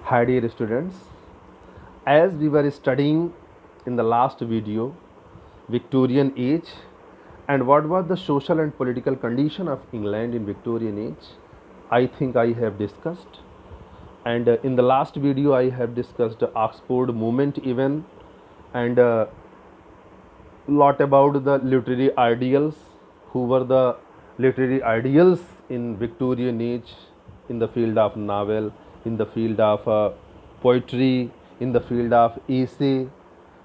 Hi dear students, as we were studying in the last video Victorian age and what was the social and political condition of England in Victorian age, I think I have discussed. And in the last video I have discussed the Oxford movement even and lot about the literary ideals, who were the literary ideals in Victorian age in the field of novel, in the field of poetry, in the field of essay.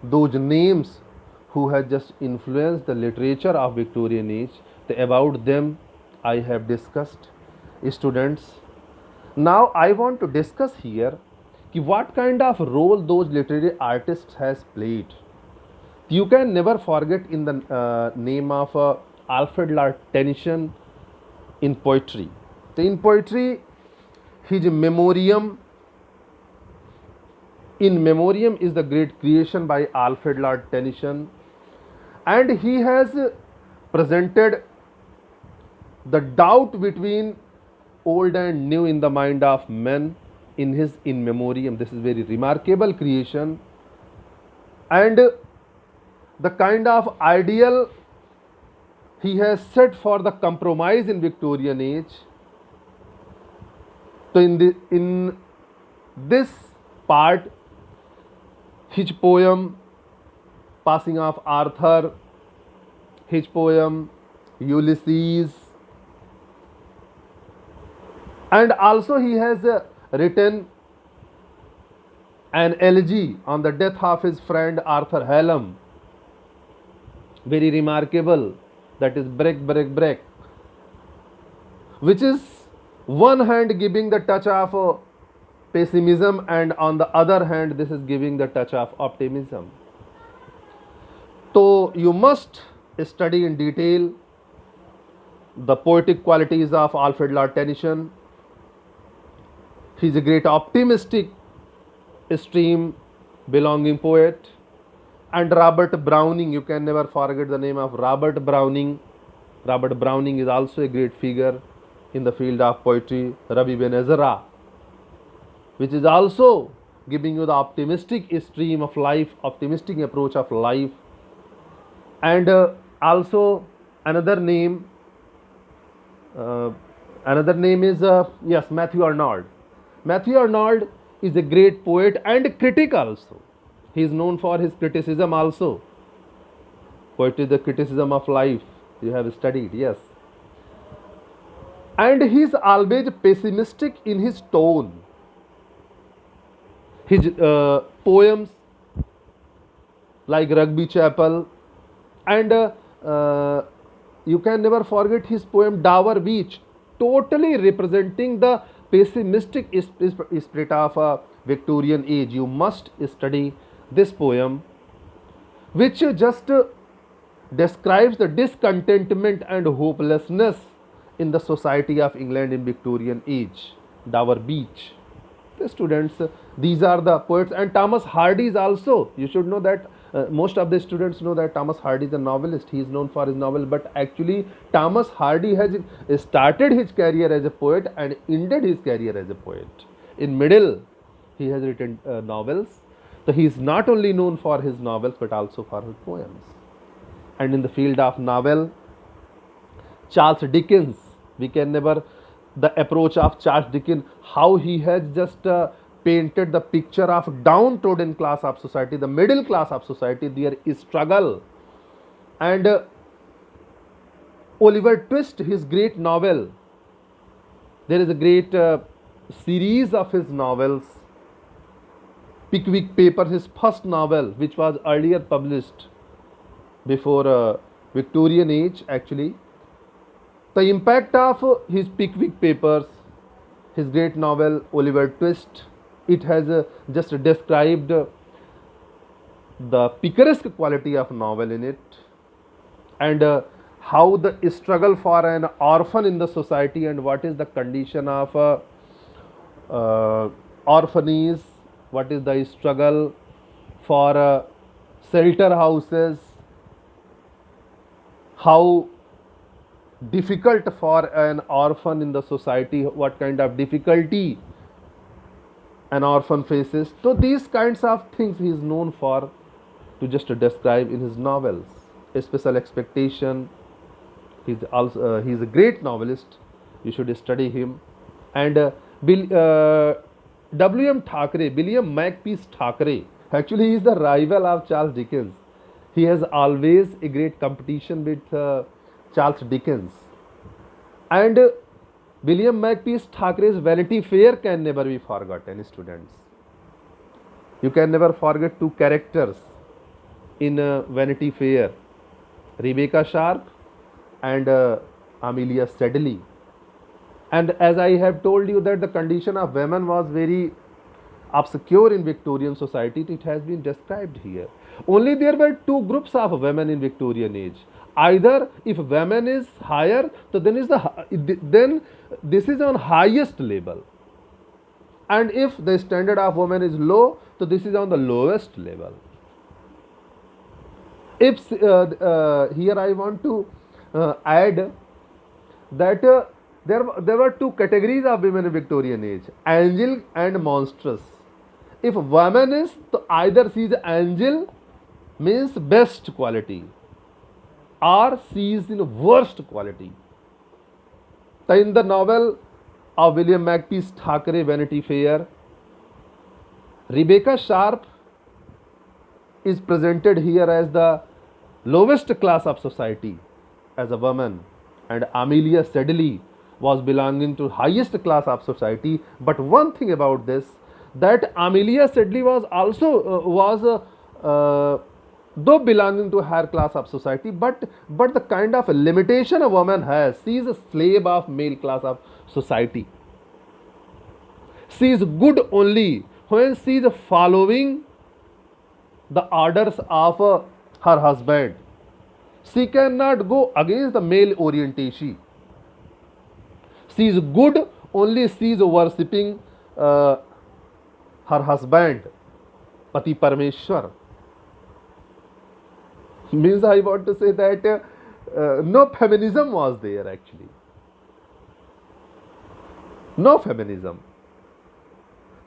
Those names who had just influenced the literature of Victorian age, about them I have discussed. Students, now I want to discuss here what kind of role those literary artists has played. You can never forget in the name of Alfred Lord Tennyson in poetry. So in poetry, his memoriam, in memoriam is the great creation by Alfred Lord Tennyson, and he has presented the doubt between old and new in the mind of men in his in memoriam. This is very remarkable creation, and the kind of ideal he has set for the compromise in Victorian age. So in this part, his poem Passing of Arthur, his poem Ulysses, and also he has written an elegy on the death of his friend Arthur Hallam, very remarkable, that is Break, Break, Break, which is one hand giving the touch of pessimism and on the other hand this is giving the touch of optimism. So you must study in detail the poetic qualities of Alfred Lord Tennyson. He is a great optimistic stream belonging poet. And Robert Browning, you can never forget the name of Robert Browning. Robert Browning is also a great figure in the field of poetry. Ravi Ben Ezra, which is also giving you the optimistic stream of life, optimistic approach of life. And also another name uh, is yes, Matthew Arnold. Matthew Arnold is a great poet and critic also. He is known for his criticism also. Poetry is the criticism of life. You have studied, yes. And he is always pessimistic in his tone. His poems like Rugby Chapel, and you can never forget his poem Dover Beach, totally representing the pessimistic spirit of Victorian age. You must study this poem, which just describes the discontentment and hopelessness in the society of England in Victorian age. Dover Beach. The students, these are the poets, and Thomas Hardy is also, you should know that most of the students know that Thomas Hardy is a novelist. He is known for his novel, but actually Thomas Hardy has started his career as a poet and ended his career as a poet. In middle, he has written novels. So he is not only known for his novels but also for his poems. And in the field of novel, Charles Dickens, we can never, the approach of Charles Dickens, how he has just painted the picture of downtrodden class of society, the middle class of society, their struggle. And Oliver Twist, his great novel, there is a great series of his novels. Pickwick Papers, his first novel, which was earlier published before Victorian age actually. The impact of his Pickwick Papers, his great novel Oliver Twist, it has just described the picaresque quality of novel in it, and how the struggle for an orphan in the society and what is the condition of orphanages, what is the struggle for shelter houses, how difficult for an orphan in the society, what kind of difficulty an orphan faces. So these kinds of things he is known for to just describe in his novels. A Special Expectation. He's a great novelist. You should study him. And W.M. Thackeray, William Makepeace Thackeray. Actually, he is the rival of Charles Dickens. He has always a great competition with Charles Dickens. And William Makepeace Thackeray's Vanity Fair can never be forgotten, students. You can never forget two characters in Vanity Fair, Rebecca Sharp and Amelia Sedley. And as I have told you that the condition of women was very obscure in Victorian society, it has been described here. Only there were two groups of women in Victorian age. Either if women is higher, so then this is on highest level, and if the standard of woman is low, so this is on the lowest level. If here I want to add that there were two categories of women in Victorian age: angel and monstrous. If woman is, so either she is angel, means best quality, or she is in worst quality. So in the novel of William Makepeace Thackeray, Vanity Fair, Rebecca Sharp is presented here as the lowest class of society as a woman, and Amelia Sedley was belonging to highest class of society. But one thing about this, that Amelia Sedley was also though belonging to higher class of society, but the kind of limitation a woman has, she is a slave of male class of society. She is good only when she is following the orders of her husband. She cannot go against the male orientation. She is good only she is worshipping her husband, Pati Parmeshwar. Means I want to say that no feminism was there actually. No feminism.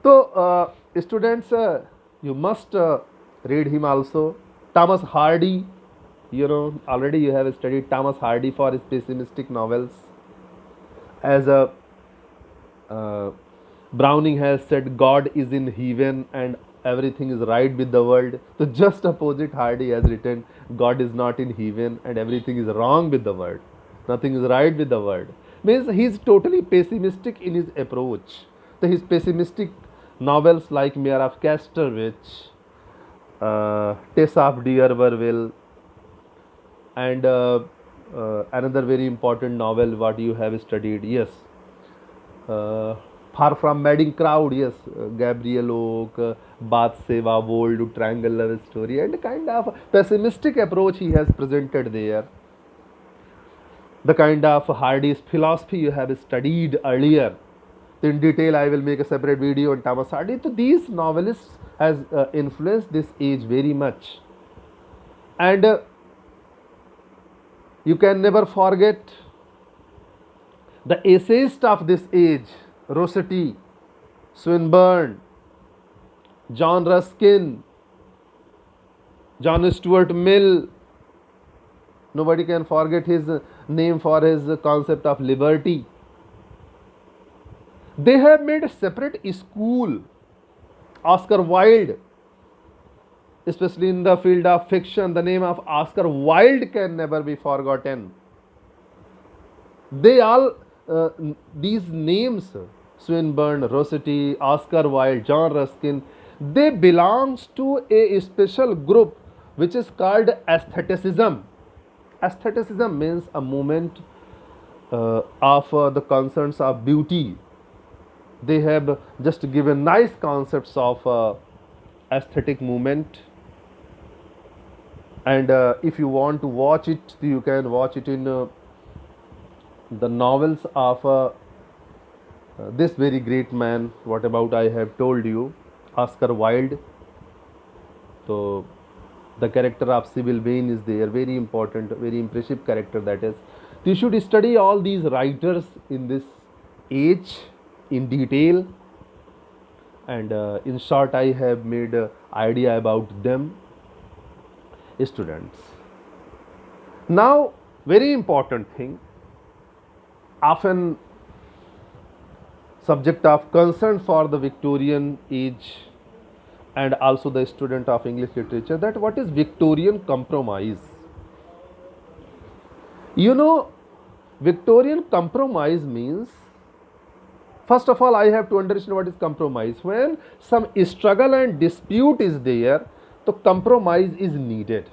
So, students, you must read him also. Thomas Hardy, already you have studied Thomas Hardy for his pessimistic novels. As Browning has said, God is in heaven and everything is right with the world. So just opposite, Hardy has written, God is not in heaven and everything is wrong with the world. Nothing is right with the world. Means he is totally pessimistic in his approach. So his pessimistic novels like Mayor of Casterbridge, Tess of D'Urberville, and another very important novel what you have studied, yes, Far From Madding Crowd, yes, Gabriel Oak, Bathsheba, Bold, Triangle Love Story, and kind of pessimistic approach he has presented there. The kind of Hardy's philosophy you have studied earlier. In detail, I will make a separate video on Thomas Hardy. So these novelists has influenced this age very much, and you can never forget the essayist of this age, Rossetti, Swinburne, John Ruskin, John Stuart Mill. Nobody can forget his name for his concept of liberty. They have made a separate school. Oscar Wilde, especially in the field of fiction, the name of Oscar Wilde can never be forgotten. They all, these names, Swinburne, Rossetti, Oscar Wilde, John Ruskin, they belongs to a special group which is called aestheticism. Aestheticism means a movement of the concerns of beauty. They have just given nice concepts of aesthetic movement, and if you want to watch it, you can watch it in the novels of this very great man, what about I have told you, Oscar Wilde. So the character of Sybil Vane is there, very important, very impressive character that is. You should study all these writers in this age in detail. and in short I have made idea about them, students. Now, very important thing, often subject of concern for the Victorian age and also the student of English literature, that what is Victorian compromise? You know, Victorian compromise means, first of all, I have to understand what is compromise. When some struggle and dispute is there, so compromise is needed.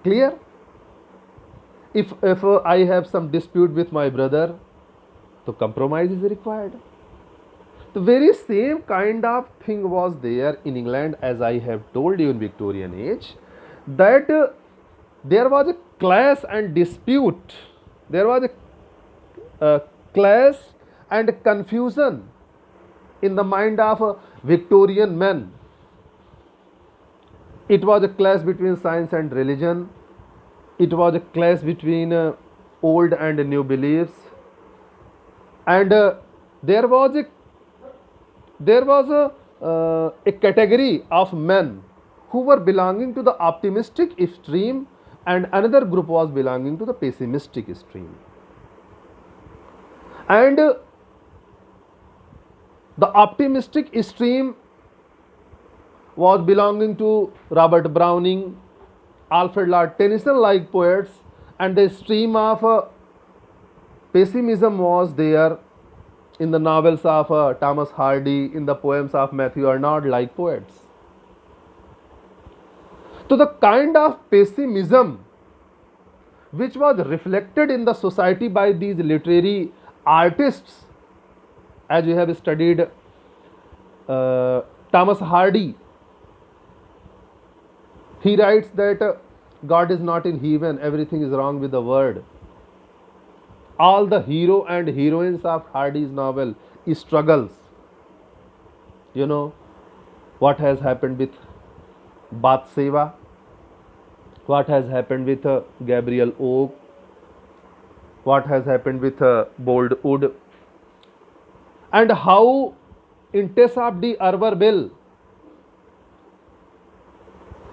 Clear? If I have some dispute with my brother, so compromise is required. The very same kind of thing was there in England, as I have told you, in Victorian age, that there was a clash and dispute. There was a clash and confusion in the mind of Victorian men. It was a clash between science and religion. It was a clash between old and new beliefs, and there was a category of men who were belonging to the optimistic stream, and another group was belonging to the pessimistic stream. And the optimistic stream was belonging to Robert Browning, Alfred Lord Tennyson like poets, and the stream of pessimism was there in the novels of Thomas Hardy, in the poems of Matthew Arnold like poets. So the kind of pessimism which was reflected in the society by these literary artists, as you have studied Thomas Hardy, he writes that God is not in heaven, everything is wrong with the world. All the hero and heroines of Hardy's novel struggles. You know what has happened with Bathsheba, what has happened with Gabriel Oak, what has happened with Boldwood, and how in Tess of D'Urberville,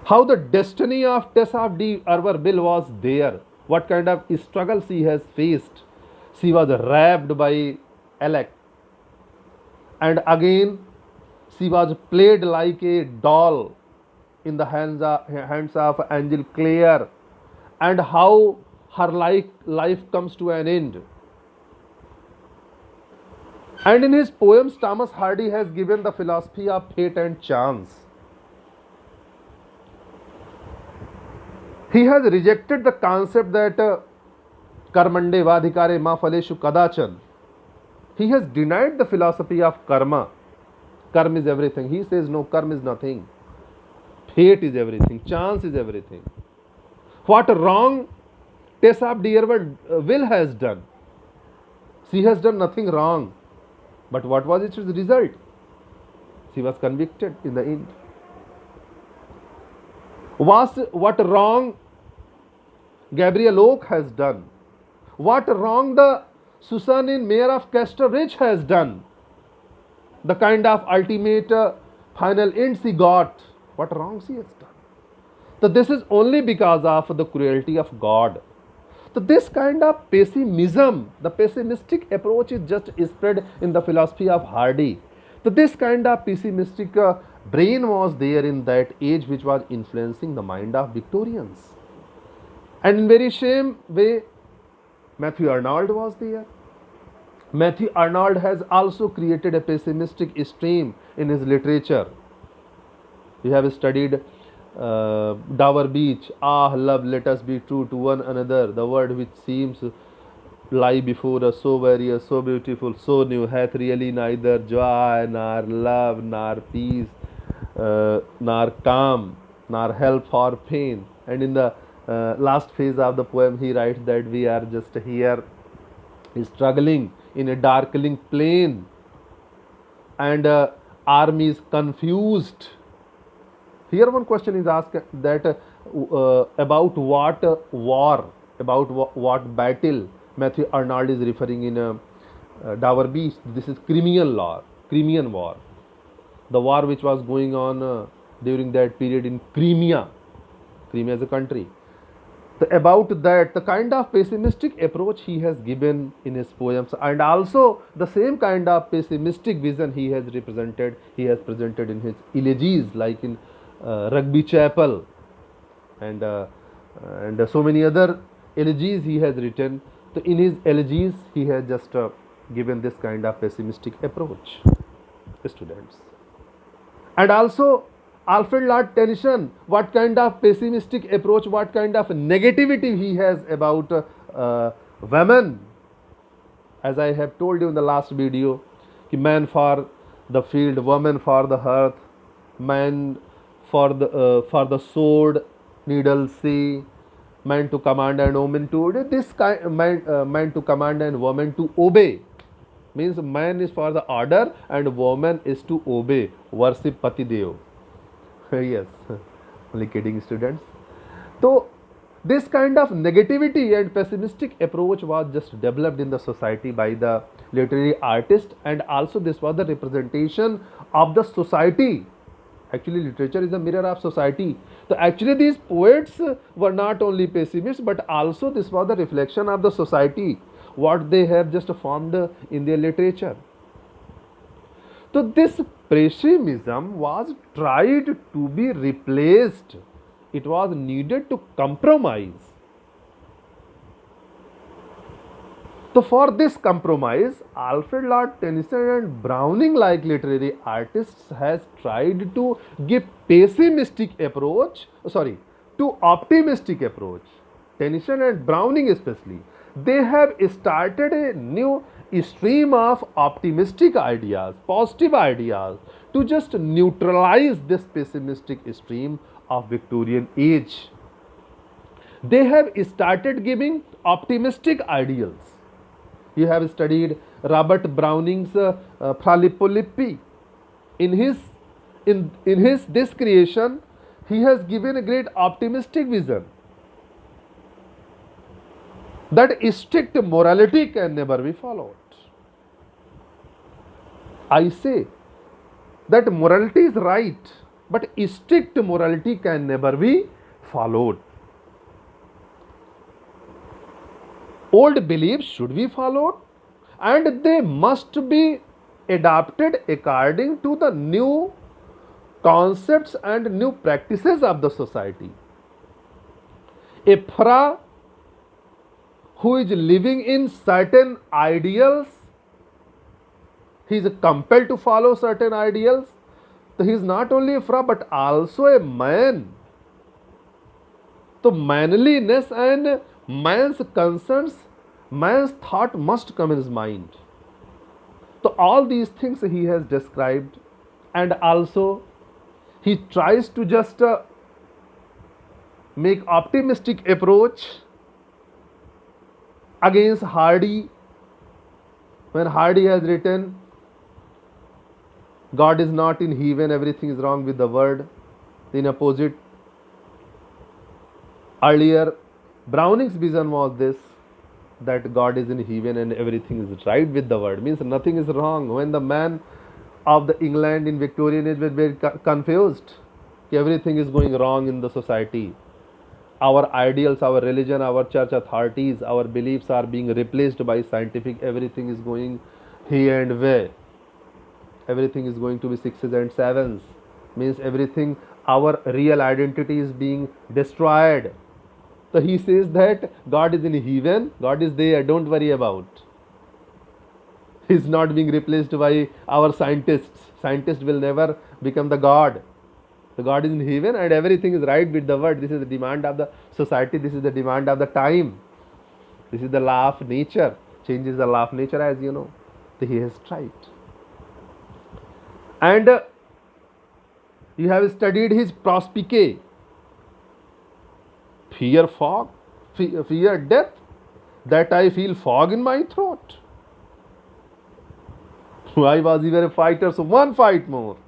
how the destiny of Tess of D'Urberville was there, what kind of struggle she has faced. She was raped by Alec, and again she was played like a doll in the hands of Angel Clare, and how her life comes to an end. And in his poems, Thomas Hardy has given the philosophy of fate and chance. He has rejected the concept that karmande vadhikare ma phaleshu kadachan. He has denied the philosophy of karma. Karma is everything. He says no, karma is nothing. Fate is everything. Chance is everything. What wrong Tess of D'Urberville has done? She has done nothing wrong. But what was its result? She was convicted in the end. What wrong Gabriel Oak has done? What wrong the Susan Mayor of Castor Ridge has done? The kind of ultimate final end she got. What wrong she has done? So this is only because of the cruelty of God. So this kind of pessimism, the pessimistic approach is just spread in the philosophy of Hardy. So this kind of pessimistic brain was there in that age, which was influencing the mind of Victorians. And in very same way, Matthew Arnold was there. Matthew Arnold has also created a pessimistic stream in his literature. We have studied Dover Beach. Ah, love, let us be true to one another. The word which seems lie before us, so various, so beautiful, so new, hath really neither joy, nor love, nor peace, nor calm, nor help or pain. And in the last phase of the poem, he writes that we are just here struggling in a darkening plain, and army is confused. Here one question is asked that about what war, about what battle Matthew Arnold is referring in Dover Beach. This is Crimean War. the war which was going on during that period in Crimea. Crimea as a country. About that, the kind of pessimistic approach he has given in his poems, and also the same kind of pessimistic vision he has presented in his elegies, like in Rugby Chapel, and so many other elegies he has written. So in his elegies, he has just given this kind of pessimistic approach, students. And also Alfred Lord Tennyson, what kind of pessimistic approach, what kind of negativity he has about women. As I have told you in the last video, man for the field, woman for the hearth, man for the sword, needle sea, man to command and woman to obey. This kind man to command and woman to obey, means man is for the order and woman is to obey, worship Pati Dev. Yes, only kidding, students. So this kind of negativity and pessimistic approach was just developed in the society by the literary artist, and also this was the representation of the society. Actually, literature is a mirror of society. So actually these poets were not only pessimists, but also this was the reflection of the society, what they have just formed in their literature. So this pessimism was tried to be replaced. It was needed to compromise. So for this compromise, Alfred Lord Tennyson and Browning, like literary artists, has tried to give to optimistic approach. Tennyson and Browning especially, they have started a new stream of optimistic ideas, positive ideas, to just neutralize this pessimistic stream of Victorian age. They have started giving optimistic ideals. You have studied Robert Browning's Philippi. In his this creation, he has given a great optimistic vision that strict morality can never be followed. I say that morality is right, but strict morality can never be followed. Old beliefs should be followed, and they must be adapted according to the new concepts and new practices of the society. A Phara who is living in certain ideals, he is compelled to follow certain ideals. So he is not only a Phara but also a man. So manliness and man's concerns, man's thought must come in his mind. So all these things he has described, and also he tries to just make optimistic approach against Hardy, when Hardy has written, God is not in heaven, everything is wrong with the world. In opposite, earlier Browning's vision was this, that God is in heaven and everything is right with the world, means nothing is wrong. When the man of the England in Victorian age was very confused, everything is going wrong in the society. Our ideals, our religion, our church authorities, our beliefs are being replaced by scientific, everything is going here and where. Everything is going to be sixes and sevens, means everything, our real identity is being destroyed. So he says that God is in heaven, God is there, don't worry about. He is not being replaced by our scientists. Scientists will never become the God. The God is in heaven and everything is right with the world. This is the demand of the society, this is the demand of the time. This is the law of nature. Change is the law of nature, as you know. So he has tried. And you have studied his Prospice. Fear fog, fear death, that I feel fog in my throat. I was even a fighter, so one fight more.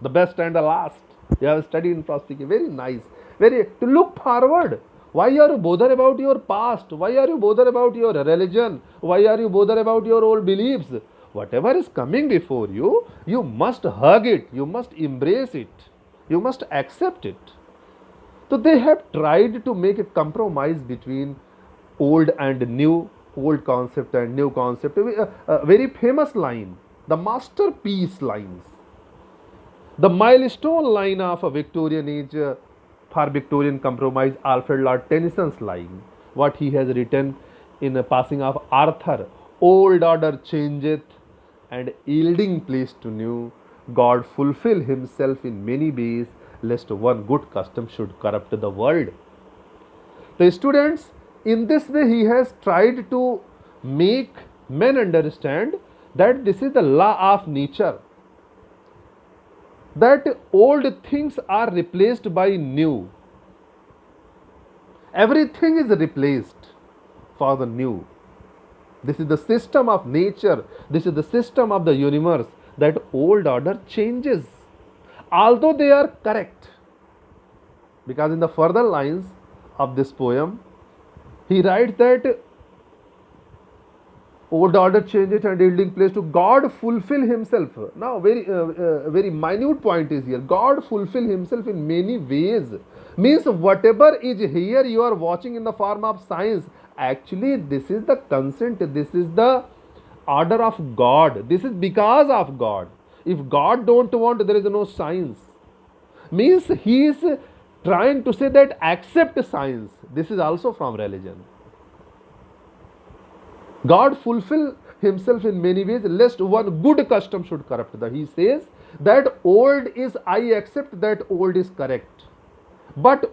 The best and the last. You have studied in Prospice. Very nice. Very to look forward. Why are you bothered about your past? Why are you bothered about your religion? Why are you bothered about your old beliefs? whatever is coming before you, you must hug it, you must embrace it, you must accept it. So they have tried to make a compromise between old and new, old concept and new concept. A very famous line, the masterpiece lines, the milestone line of a Victorian age for Victorian compromise, Alfred Lord Tennyson's line, what he has written in Passing of Arthur: old order changeth, and yielding place to new, God fulfill himself in many ways, lest one good custom should corrupt the world. The students, in this way, he has tried to make men understand that this is the law of nature, that old things are replaced by new. Everything is replaced for the new. This is the system of nature, this is the system of the universe, that old order changes, although they are correct. Because in the further lines of this poem, he writes that old order changes and yielding place to God fulfill himself. Now, very minute point is here. God fulfill himself in many ways. Means whatever is here you are watching in the form of science, actually this is the consent, this is the order of God. This is because of God. If God don't want, there is no science. Means he is trying to say that accept science. This is also from religion. God fulfill himself in many ways, lest one good custom should corrupt the. He says that old is, I accept that old is correct, but